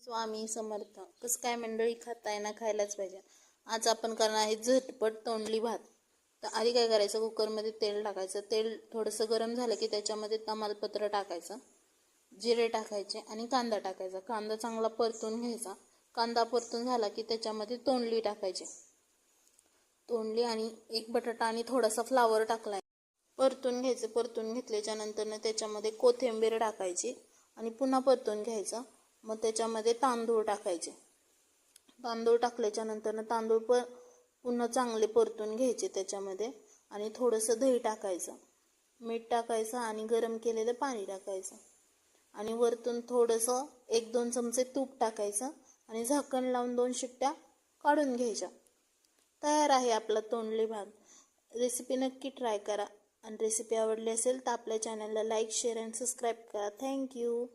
स्वामी समर्थ. कसं काय मंडळी, खाताय ना, खायलाच पाहिजे. आज आपण करणार आहे झटपट तोंडली भात. तर आधी काय करायचं, कुकरमध्ये तेल टाकायचं. तेल थोडंसं गरम झालं की त्याच्यामध्ये तमालपत्र टाकायचं, जिरे टाकायचे आणि कांदा टाकायचा. कांदा चांगला परतून घ्यायचा. कांदा परतून झाला की त्याच्यामध्ये तोंडली टाकायची. तोंडली आणि एक बटाटा आणि थोडासा फ्लावर टाकलाय, परतून घ्यायचं. परतून घेतल्याच्या नंतर त्याच्यामध्ये कोथिंबीर टाकायची आणि पुन्हा परतून घ्यायचं. मग त्याच्यामध्ये तांदूळ टाकायचे. तांदूळ टाकल्याच्या नंतर तांदूळ पुन्हा चांगले परतून घ्यायचे त्याच्यामध्ये आणि थोडंसं दही टाकायचं, मीठ टाकायचं आणि गरम केलेलं पाणी टाकायचं आणि वरतून थोडंसं 1-2 चमचे तूप टाकायचं आणि झाकण लावून 2 शिट्ट्या काढून घ्यायच्या. तयार आहे आपला तोंडली भात. रेसिपी नक्की ट्राय करा आणि रेसिपी आवडली असेल तर आपल्या चॅनलला लाईक, शेअर आणि सबस्क्राईब करा. थँक्यू.